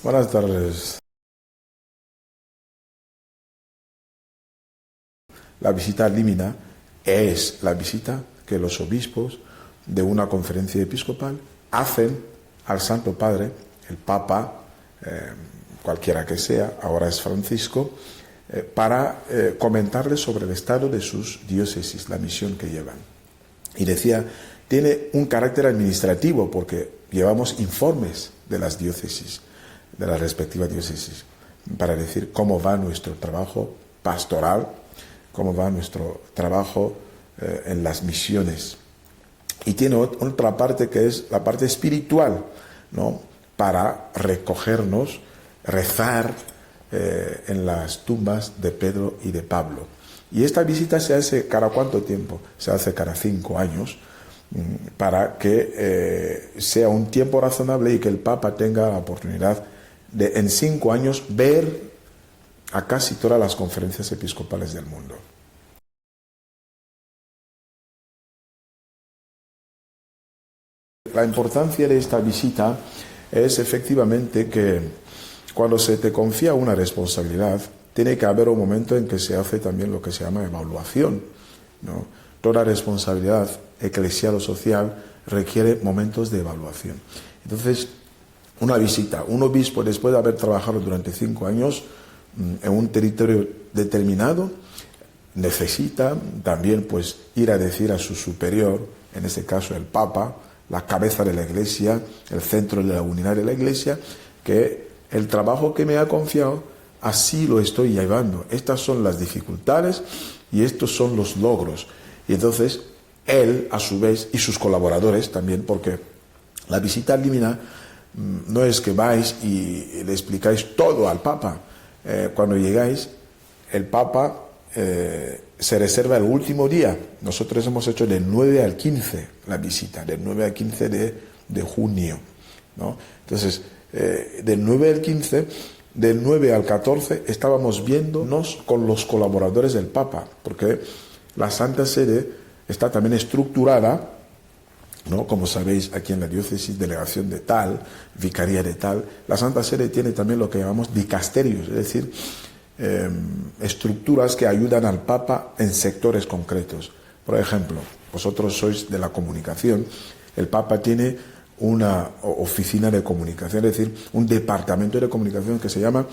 Buenas tardes. La visita al Límina es la visita que los obispos de una conferencia episcopal hacen al Santo Padre, el Papa, cualquiera que sea, ahora es Francisco, para comentarles sobre el estado de sus diócesis, la misión que llevan. Y decía, tiene un carácter administrativo porque llevamos informes de las diócesis, de las respectivas diócesis, para decir cómo va nuestro trabajo pastoral, cómo va nuestro trabajo en las misiones. Y tiene otra parte que es la parte espiritual, ¿no? Para recogernos, rezar en las tumbas de Pedro y de Pablo. Y esta visita se hace cada cuánto tiempo, se hace cada 5 años, para que sea un tiempo razonable y que el Papa tenga la oportunidad de en 5 años ver a casi todas las conferencias episcopales del mundo. La importancia de esta visita es efectivamente que cuando se te confía una responsabilidad, tiene que haber un momento en que se hace también lo que se llama evaluación, ¿no? Toda responsabilidad eclesial o social requiere momentos de evaluación. Entonces, una visita, un obispo después de haber trabajado durante 5 años en un territorio determinado, necesita también pues ir a decir a su superior, en este caso el Papa, la cabeza de la Iglesia, el centro de la unidad de la Iglesia, que el trabajo que me ha confiado, así lo estoy llevando. Estas son las dificultades y estos son los logros. Y entonces, él, a su vez, y sus colaboradores también, porque la visita al Límina no es que vais y le explicáis todo al Papa. Cuando llegáis, el Papa se reserva el último día. Nosotros hemos hecho del 9 al 15 la visita, del 9 al 15 de junio, ¿no? Entonces, del 9 al 15, del 9 al 14 estábamos viéndonos con los colaboradores del Papa, porque la Santa Sede está también estructurada, ¿no? Como sabéis, aquí en la diócesis, delegación de tal, vicaría de tal. La Santa Sede tiene también lo que llamamos dicasterios, es decir, estructuras que ayudan al Papa en sectores concretos. Por ejemplo, vosotros sois de la comunicación, el Papa tiene una oficina de comunicación, es decir, un departamento de comunicación que se llama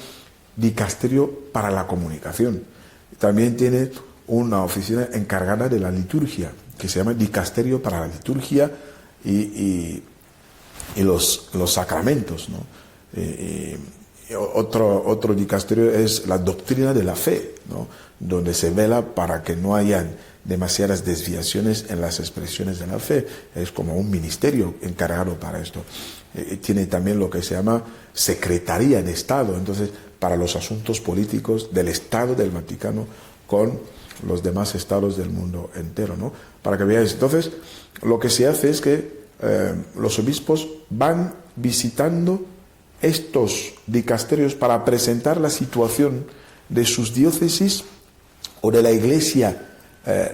Dicasterio para la Comunicación. También tiene una oficina encargada de la liturgia, que se llama Dicasterio para la Liturgia y los sacramentos, ¿no? Otro dicasterio es la doctrina de la fe, ¿no? Donde se vela para que no hayan demasiadas desviaciones en las expresiones de la fe. Es como un ministerio encargado para esto. Tiene también lo que se llama Secretaría de Estado, entonces, para los asuntos políticos del Estado del Vaticano con los demás estados del mundo entero, ¿no? Para que veáis. Entonces, lo que se hace es que los obispos van visitando estos dicasterios para presentar la situación de sus diócesis o de la iglesia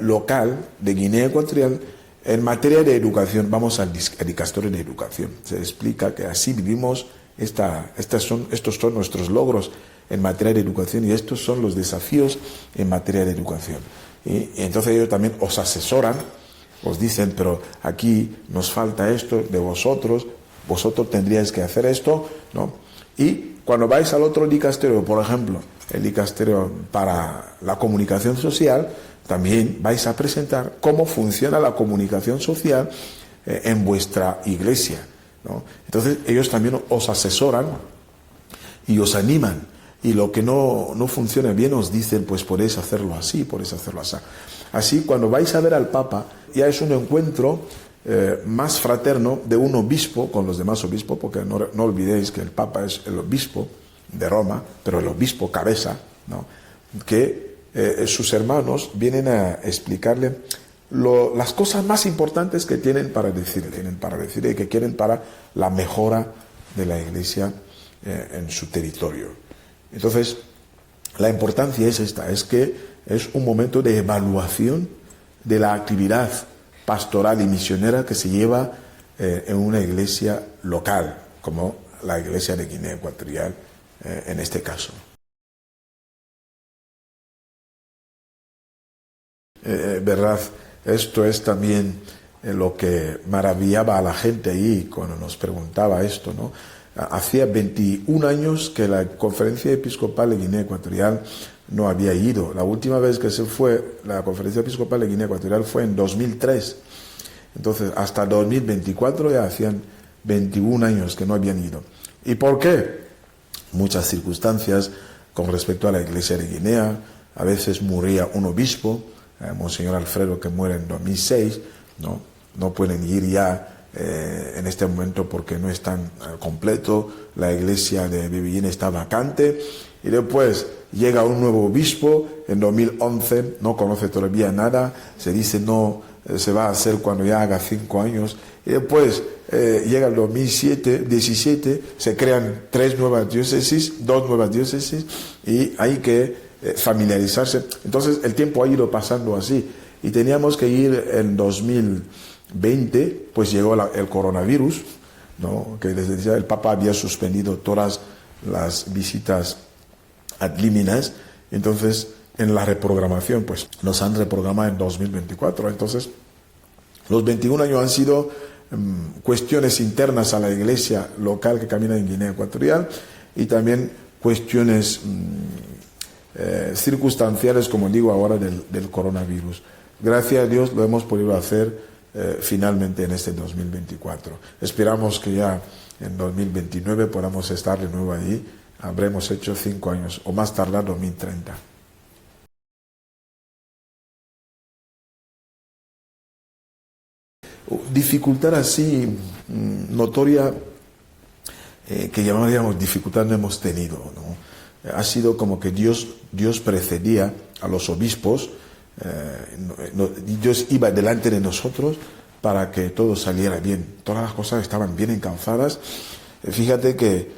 local de Guinea Ecuatorial en materia de educación. Vamos al dicasterio de educación. Se explica que así vivimos, estos son nuestros logros en materia de educación y estos son los desafíos en materia de educación. Y entonces ellos también os asesoran, os dicen, pero aquí nos falta esto de vosotros tendríais que hacer esto, ¿no? Y cuando vais al otro dicasterio, por ejemplo, el dicasterio para la comunicación social, también vais a presentar cómo funciona la comunicación social en vuestra iglesia, ¿no? Entonces ellos también os asesoran y os animan, y lo que no funciona bien os dicen, pues podéis hacerlo así, podéis hacerlo así. Así, cuando vais a ver al Papa, ya es un encuentro más fraterno de un obispo con los demás obispos, porque no olvidéis que el Papa es el obispo de Roma, pero el obispo cabeza, ¿no? Que sus hermanos vienen a explicarle las cosas más importantes que tienen para decirle y que quieren para la mejora de la Iglesia en su territorio. Entonces, la importancia es esta, es que es un momento de evaluación de la actividad pastoral y misionera que se lleva en una iglesia local, como la Iglesia de Guinea Ecuatorial en este caso. ¿Verdad? Esto es también lo que maravillaba a la gente ahí cuando nos preguntaba esto, ¿no? Hacía 21 años que la Conferencia Episcopal de Guinea Ecuatorial no había ido. La última vez que se fue la Conferencia Episcopal de Guinea Ecuatorial fue en 2003. Entonces, hasta 2024 ya hacían 21 años que no habían ido. ¿Y por qué? Muchas circunstancias con respecto a la Iglesia de Guinea. A veces moría un obispo, Monseñor Alfredo, que muere en 2006, no pueden ir ya en este momento porque no están completo. La iglesia de Bibillín está vacante y después llega un nuevo obispo en 2011, no conoce todavía nada, se dice no, se va a hacer cuando ya haga 5 años, y después llega el 2017, se crean 2 nuevas diócesis y hay que familiarizarse. Entonces el tiempo ha ido pasando así y teníamos que ir en 2020, pues llegó el coronavirus, ¿no? Que les decía, el Papa había suspendido todas las visitas ad limines. Entonces en la reprogramación pues nos han reprogramado en 2024. Entonces los 21 años han sido cuestiones internas a la iglesia local que camina en Guinea Ecuatorial y también cuestiones circunstanciales, como digo ahora, del coronavirus. Gracias a Dios lo hemos podido hacer finalmente en este 2024. Esperamos que ya en 2029 podamos estar de nuevo allí. Habremos hecho 5 años o más tardar 2030. Dificultad así notoria que llamaríamos dificultad no hemos tenido, ¿no? Ha sido como que Dios precedía a los obispos, Dios iba delante de nosotros para que todo saliera bien. Todas las cosas estaban bien encauzadas. Fíjate que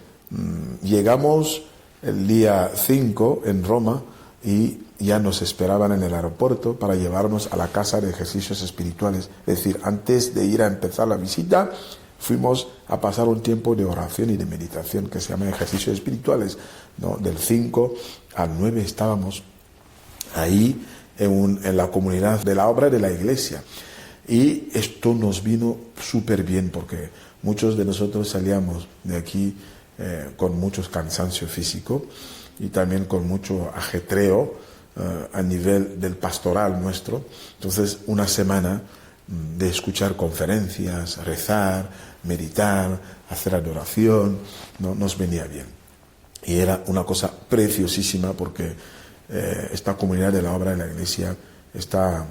llegamos el día 5 en Roma y ya nos esperaban en el aeropuerto para llevarnos a la casa de ejercicios espirituales. Es decir, antes de ir a empezar la visita, fuimos a pasar un tiempo de oración y de meditación que se llama ejercicios espirituales, ¿no? Del 5 al 9 estábamos ahí en la comunidad de la obra de la iglesia. Y esto nos vino súper bien porque muchos de nosotros salíamos de aquí con mucho cansancio físico y también con mucho ajetreo a nivel del pastoral nuestro. Entonces, una semana de escuchar conferencias, rezar, meditar, hacer adoración, ¿no? Nos venía bien. Y era una cosa preciosísima porque esta comunidad de la obra de la iglesia está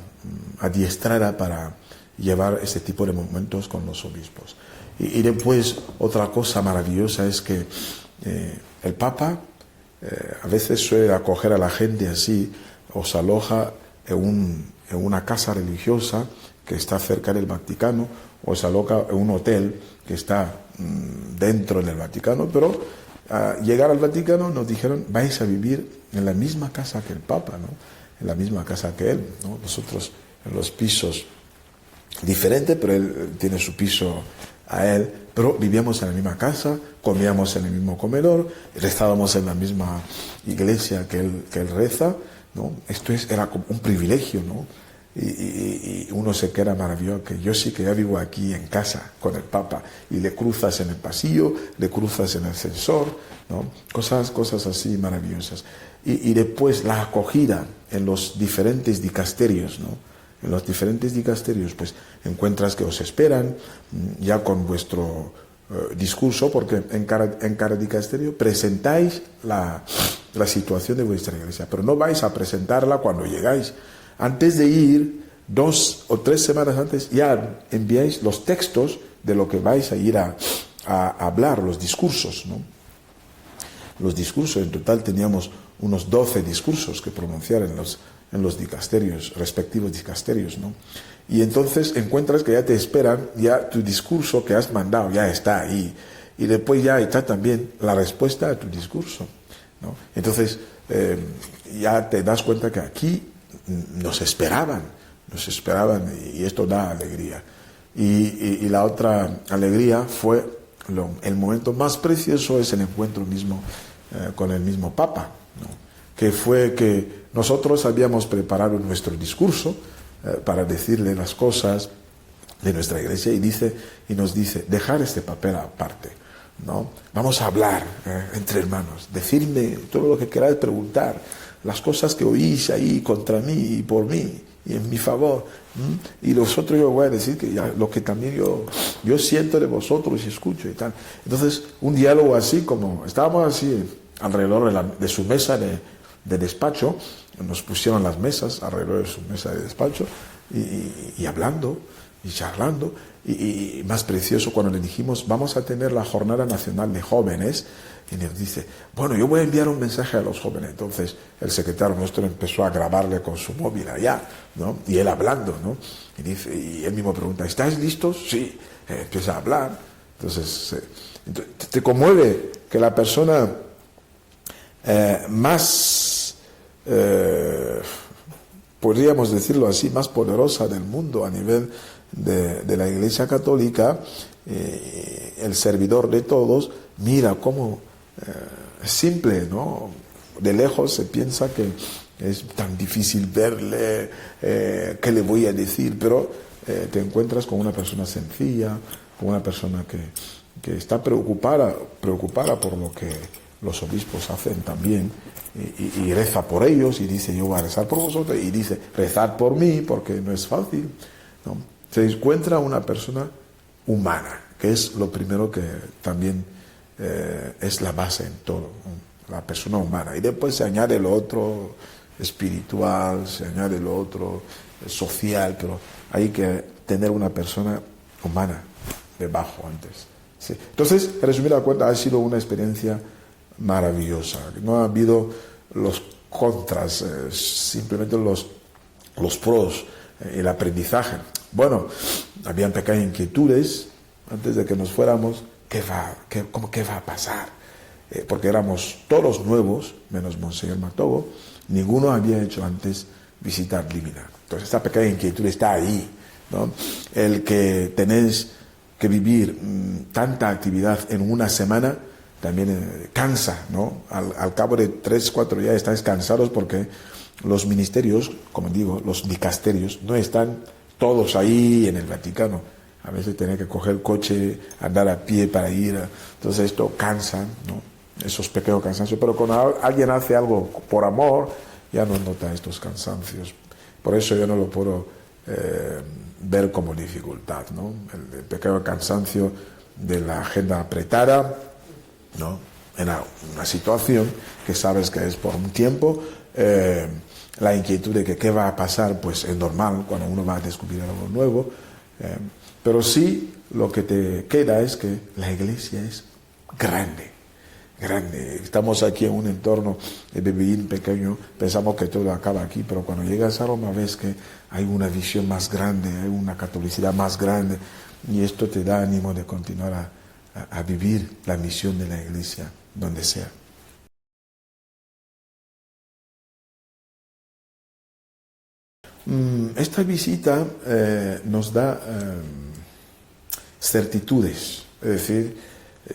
adiestrada para llevar este tipo de momentos con los obispos. Y después, otra cosa maravillosa es que el Papa a veces suele acoger a la gente así, os aloja en una casa religiosa que está cerca del Vaticano, o se aloja en un hotel que está dentro del Vaticano, pero al llegar al Vaticano nos dijeron, vais a vivir en la misma casa que el Papa, ¿no? En la misma casa que él, ¿no? Nosotros en los pisos diferentes, pero él tiene su piso a él, pero vivíamos en la misma casa, comíamos en el mismo comedor, rezábamos en la misma iglesia que él reza, ¿no? Esto era como un privilegio, ¿no? Y uno se queda maravillado que yo sí que ya vivo aquí en casa con el Papa y le cruzas en el pasillo, le cruzas en el ascensor, ¿no? Cosas así maravillosas. Y después la acogida en los diferentes dicasterios, ¿no? En los diferentes dicasterios, pues encuentras que os esperan ya con vuestro discurso, porque en cada dicasterio presentáis la situación de vuestra iglesia, pero no vais a presentarla cuando llegáis. Antes de ir, 2 o 3 semanas antes, ya enviáis los textos de lo que vais a ir a hablar, los discursos, ¿no? Los discursos, en total teníamos unos 12 discursos que pronunciar en los dicasterios, respectivos dicasterios, ¿no? Y entonces encuentras que ya te esperan, ya tu discurso que has mandado ya está ahí. Y después ya está también la respuesta a tu discurso, ¿no? Entonces ya te das cuenta que aquí nos esperaban y esto da alegría. Y la otra alegría fue el momento más precioso es el encuentro mismo con el mismo Papa, ¿no? Que fue que nosotros habíamos preparado nuestro discurso para decirle las cosas de nuestra iglesia y nos dice, dejar este papel aparte, ¿no? Vamos a hablar entre hermanos, decirme todo lo que queráis preguntar, las cosas que oís ahí contra mí y por mí y en mi favor, y los otros yo voy a decir que ya, lo que también yo siento de vosotros y escucho y tal. Entonces, un diálogo así, como estábamos así alrededor de su mesa de despacho, nos pusieron las mesas alrededor de su mesa de despacho y hablando y charlando, y más precioso cuando le dijimos vamos a tener la Jornada Nacional de Jóvenes, y nos dice, bueno, yo voy a enviar un mensaje a los jóvenes. Entonces el secretario nuestro empezó a grabarle con su móvil allá, ¿no? Y él hablando, ¿no? Y él mismo pregunta, ¿estáis listos? Sí. Empieza a hablar. Entonces te conmueve que la persona más podríamos decirlo así, más poderosa del mundo a nivel de la Iglesia Católica, el servidor de todos, mira cómo es simple, ¿no? De lejos se piensa que es tan difícil verle, qué le voy a decir, pero te encuentras con una persona sencilla, con una persona que está preocupada por lo que los obispos hacen también, y reza por ellos, y dice, yo voy a rezar por vosotros, y dice, rezad por mí, porque no es fácil, ¿no? Se encuentra una persona humana, que es lo primero que también es la base en todo, ¿no? La persona humana, y después se añade lo otro espiritual, se añade lo otro social, pero hay que tener una persona humana debajo antes. Sí. Entonces, en resumida cuenta, ha sido una experiencia maravillosa. No ha habido los contras, simplemente los pros, el aprendizaje. Bueno, habían pequeñas inquietudes antes de que nos fuéramos. ¿Qué va a pasar? Porque éramos todos nuevos, menos Monseñor Matogo, ninguno había hecho antes visitar Límina. Entonces esta pequeña inquietud está ahí, ¿no? El que tenéis que vivir tanta actividad en una semana también cansa, ¿no? Al cabo de 3, 4 días estáis cansados porque los ministerios, como digo, los dicasterios, no están todos ahí en el Vaticano. A veces tener que coger el coche, andar a pie para ir. Entonces esto cansa, ¿no? Esos pequeños cansancios. Pero cuando alguien hace algo por amor, ya no nota estos cansancios. Por eso yo no lo puedo ver como dificultad, ¿no? El pequeño cansancio de la agenda apretada, ¿no? En una situación que sabes que es por un tiempo, la inquietud de que qué va a pasar, pues es normal cuando uno va a descubrir algo nuevo, pero sí lo que te queda es que la iglesia es grande. Estamos aquí en un entorno de Bebeín pequeño, pensamos que todo acaba aquí, pero cuando llegas a Roma ves que hay una visión más grande, hay una catolicidad más grande, y esto te da ánimo de continuar a vivir la misión de la iglesia donde sea. Esta visita nos da certitudes, es decir,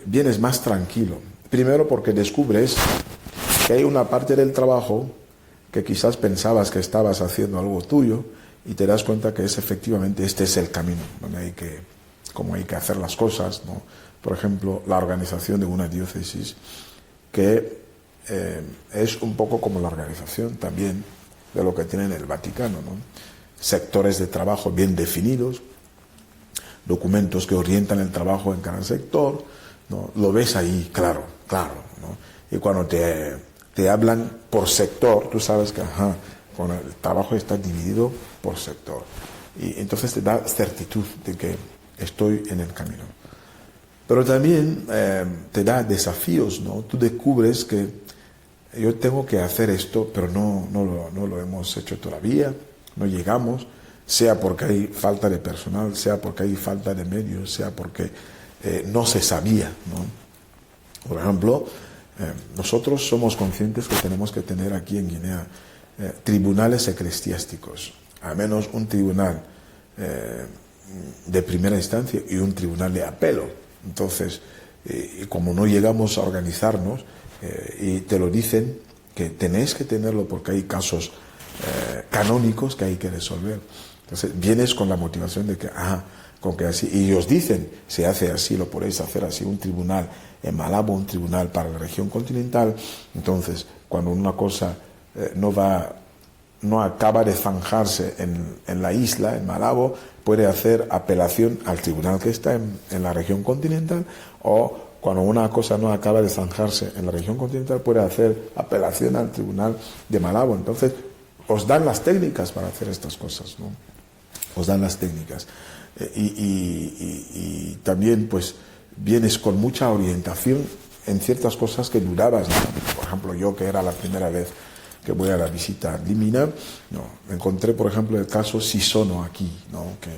vienes más tranquilo. Primero porque descubres que hay una parte del trabajo que quizás pensabas que estabas haciendo algo tuyo y te das cuenta que efectivamente este es el camino donde cómo hay que hacer las cosas, ¿no? Por ejemplo, la organización de una diócesis, que es un poco como la organización también de lo que tiene en el Vaticano, ¿no? Sectores de trabajo bien definidos, documentos que orientan el trabajo en cada sector, ¿no? Lo ves ahí, claro, ¿no? Y cuando te hablan por sector, tú sabes que cuando el trabajo está dividido por sector. Y entonces te da certitud de que estoy en el camino. Pero también te da desafíos, ¿no? Tú descubres que yo tengo que hacer esto, pero no lo hemos hecho todavía, no llegamos, sea porque hay falta de personal, sea porque hay falta de medios, sea porque no se sabía, ¿no? Por ejemplo, nosotros somos conscientes que tenemos que tener aquí en Guinea tribunales eclesiásticos, al menos un tribunal de primera instancia y un tribunal de apelo. Entonces, y como no llegamos a organizarnos, y te lo dicen, que tenéis que tenerlo porque hay casos canónicos que hay que resolver. Entonces vienes con la motivación de que, con que así, y os dicen, se hace así, lo podéis hacer así, un tribunal en Malabo, un tribunal para la región continental. Entonces, cuando una cosa no acaba de zanjarse en la isla, en Malabo, puede hacer apelación al tribunal que está en la región continental, o cuando una cosa no acaba de zanjarse en la región continental, puede hacer apelación al tribunal de Malabo. Entonces, os dan las técnicas para hacer estas cosas, ¿no? Os dan las técnicas. Y también, pues, vienes con mucha orientación en ciertas cosas que dudabas, ¿no? Por ejemplo, yo, que era la primera vez que voy a la visita a Limina, me encontré, por ejemplo, el caso Sisono aquí, ¿no? Que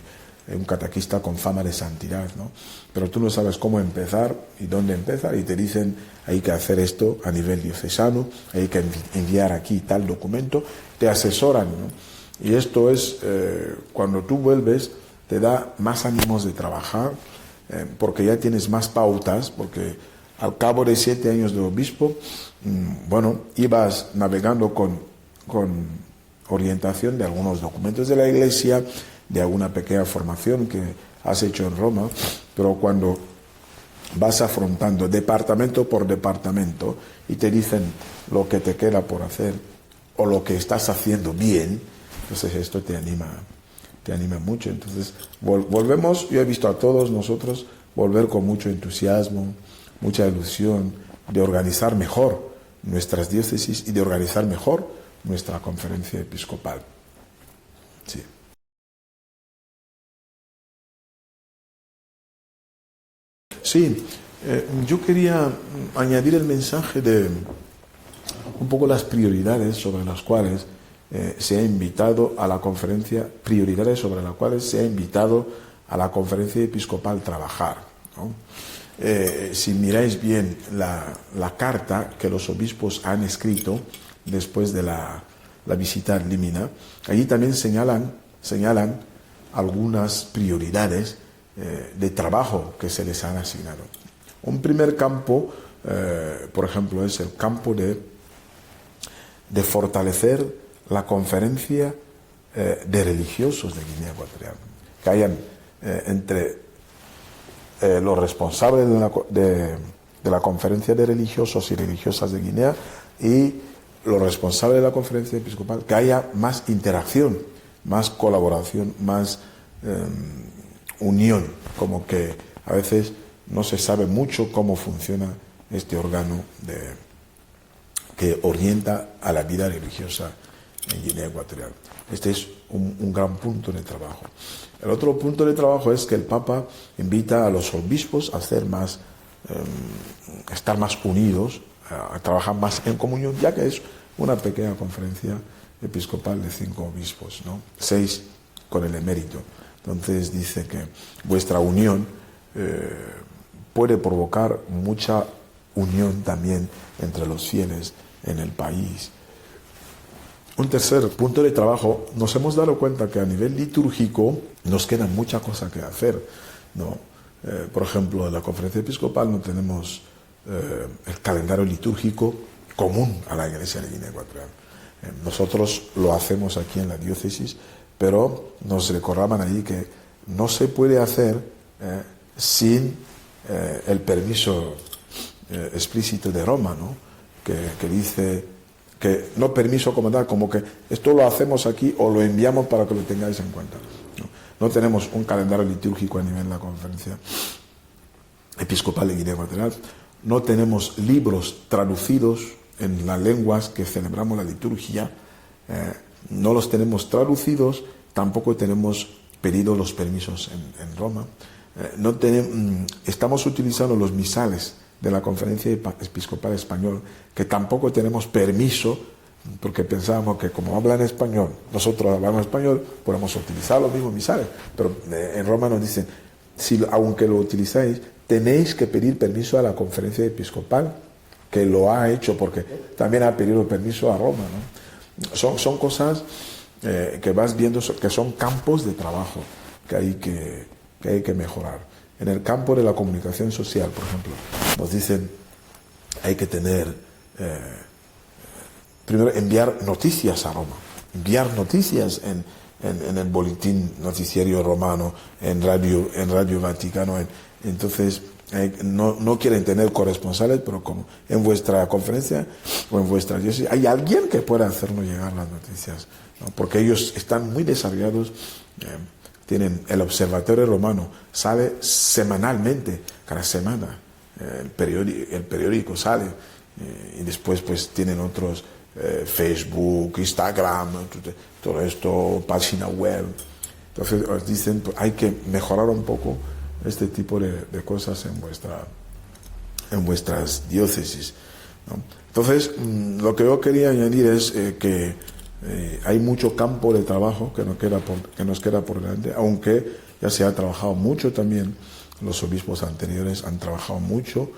es un catequista con fama de santidad, ¿no? Pero tú no sabes cómo empezar y dónde empezar, y te dicen, hay que hacer esto a nivel diocesano, hay que enviar aquí tal documento, te asesoran, ¿no? Y esto es, cuando tú vuelves, te da más ánimos de trabajar, porque ya tienes más pautas, porque al cabo de 7 años de obispo, bueno, ibas navegando con orientación de algunos documentos de la Iglesia, de alguna pequeña formación que has hecho en Roma, pero cuando vas afrontando departamento por departamento y te dicen lo que te queda por hacer o lo que estás haciendo bien, entonces esto te anima mucho. Entonces volvemos, yo he visto a todos nosotros volver con mucho entusiasmo, mucha ilusión de organizar mejor nuestras diócesis y de organizar mejor nuestra conferencia episcopal. Sí. Sí, yo quería añadir el mensaje de un poco las prioridades sobre las cuales se ha invitado a la conferencia, a la conferencia episcopal trabajar, ¿no? Si miráis bien la carta que los obispos han escrito después de la visita a Limina, allí también señalan algunas prioridades de trabajo que se les han asignado. Un primer campo, por ejemplo, es el campo de fortalecer la conferencia de religiosos de Guinea Ecuatorial, que hayan entre los responsables de la conferencia de religiosos y religiosas de Guinea y los responsables de la conferencia episcopal, que haya más interacción, más colaboración, más unión, como que a veces no se sabe mucho cómo funciona este órgano que orienta a la vida religiosa en Guinea Ecuatorial. Este es un gran punto de trabajo. El otro punto de trabajo es que el Papa invita a los obispos a estar más unidos, a trabajar más en comunión, ya que es una pequeña conferencia episcopal de 5 obispos, ¿no? 6 con el emérito. Entonces dice que vuestra unión puede provocar mucha unión también entre los fieles en el país. Un tercer punto de trabajo, nos hemos dado cuenta que a nivel litúrgico nos queda mucha cosa que hacer, ¿no? Por ejemplo, en la conferencia episcopal no tenemos el calendario litúrgico común a la Iglesia de Guinea Ecuatorial. Nosotros lo hacemos aquí en la diócesis, pero nos recordaban allí que no se puede hacer sin el permiso explícito de Roma, ¿no? Que dice que no permiso como tal, como que esto lo hacemos aquí o lo enviamos para que lo tengáis en cuenta. No tenemos un calendario litúrgico a nivel de la conferencia episcopal de Guinea Ecuatorial, no tenemos libros traducidos en las lenguas que celebramos la liturgia, no los tenemos traducidos, tampoco tenemos pedido los permisos en Roma, estamos utilizando los misales de la Conferencia Episcopal Española, que tampoco tenemos permiso, porque pensábamos que como hablan español, nosotros hablamos español, podemos utilizar los mismos misales, pero en Roma nos dicen, aunque lo utilizáis, tenéis que pedir permiso a la Conferencia Episcopal, que lo ha hecho, porque también ha pedido permiso a Roma, ¿no? Son cosas que vas viendo, que son campos de trabajo que hay que mejorar. En el campo de la comunicación social, por ejemplo, nos dicen hay que tener, primero enviar noticias a Roma, enviar noticias en el boletín noticiario romano, en Radio Vaticano. Entonces, no quieren tener corresponsales, pero como en vuestra conferencia o en vuestra diócesis hay alguien que pueda hacernos llegar las noticias, ¿no? Porque ellos están muy desarrollados. Tienen el Observatorio Romano, sale semanalmente, cada semana, el periódico sale, y después pues tienen otros, Facebook, Instagram, todo esto, página web. Entonces os dicen, pues, hay que mejorar un poco este tipo de cosas en vuestras diócesis, ¿no? Entonces, lo que yo quería añadir es que hay mucho campo de trabajo que nos queda por delante, aunque ya se ha trabajado mucho también, los obispos anteriores han trabajado mucho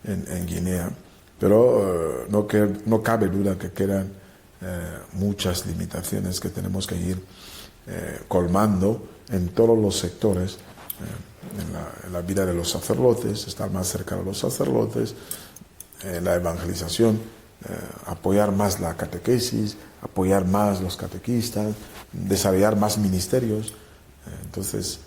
en Guinea, pero no cabe duda que quedan muchas limitaciones que tenemos que ir colmando en todos los sectores, en la vida de los sacerdotes, estar más cerca de los sacerdotes, la evangelización, apoyar más la catequesis, apoyar más los catequistas, desarrollar más ministerios. Entonces,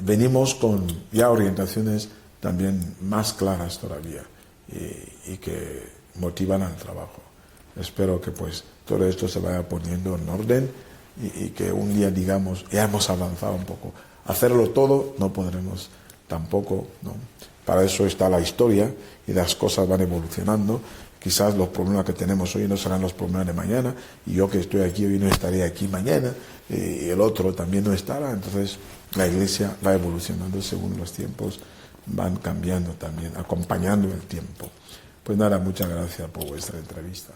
venimos con ya orientaciones también más claras todavía y que motivan al trabajo. Espero que pues todo esto se vaya poniendo en orden y que un día digamos, ya hemos avanzado un poco. Hacerlo todo no podremos tampoco, ¿no? Para eso está la historia y las cosas van evolucionando. Quizás los problemas que tenemos hoy no serán los problemas de mañana, y yo que estoy aquí hoy no estaré aquí mañana, y el otro también no estará. Entonces la Iglesia va evolucionando según los tiempos van cambiando también, acompañando el tiempo. Pues nada, muchas gracias por vuestra entrevista.